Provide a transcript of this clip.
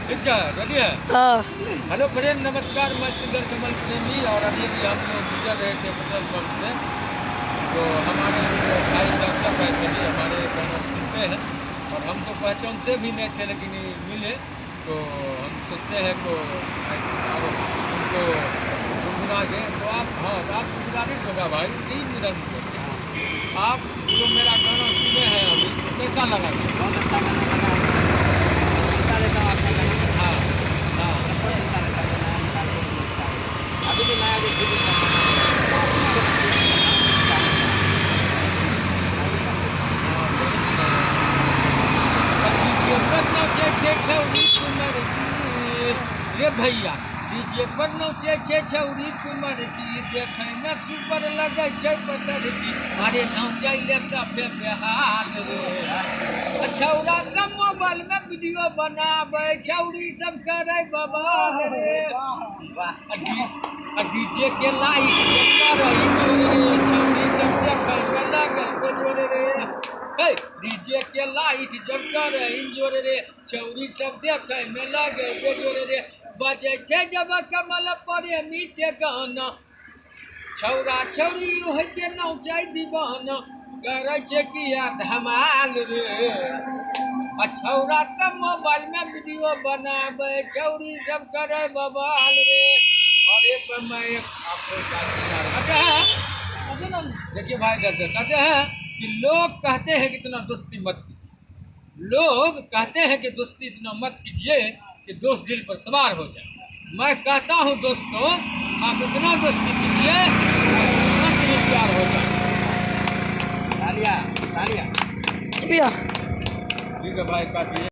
ठीक है, रेडी है। हाँ। हेलो फ्रेंड, नमस्कार। मैं सिंगर कमल प्रेमी और अभी भी हम लोग गुजर रहे थे पेट्रोल पंप से, तो हमारे भाई दर्शक है सभी हमारे गाना सुनते हैं और हम तो पहचानते भी नहीं थे, लेकिन ये मिले तो हम सोचते हैं तो और उनको गुनगुना दें। तो आप आपसे गुजारिश होगा भाई 3 मिनट में आप जो मेरा गाना सुने हैं अभी तो कैसा लगा? बहुत अच्छा गाना लगा है। सुनता रहता हूँ आपका गाना। हाँ हाँ सबको सुनता रहता है गाना, निकाल के सुनता है। अभी भी नया जो फिल्म का गाना रे भैया डीजे पर नौचे छे छौरी कुमार की देखे में सुपर लगे छै पतर की मारे नौचैले सबे बेहाल रे। छौरा सब मोबाइल में वीडियो बनावे छौरी सब करे बवाल रे। डीजे के लाइट जलता रही रे छौरी सब देखे में लगे बेजोर रे। डीजे के लाइट जलता रही जोर रे छौरी सब देखे में लगे बेजोर रे। बजे छे जब कमल प्रेमी के गाना छौरा छौरी हो के नौचे दीवाना करे छे किया धमाल रे। छौरा सब मोबाइल में वीडियो बनावे छौरी सब करे बवाल रे। और एक मैं एक आपको कहते हैं, देखिए भाई दर्शक कहते हैं कि लोग कहते हैं कि इतना दोस्ती मत कीजिए, लोग कहते हैं कि दोस्ती इतना मत कीजिए कि दोस्त दिल पर सवार हो जाए। मैं कहता हूँ दोस्तों, आप इतना दोस्ती कीजिए इतना दिल प्यार हो जाए। तालिया तालिया। भैया ठीक है भाई, काटिए।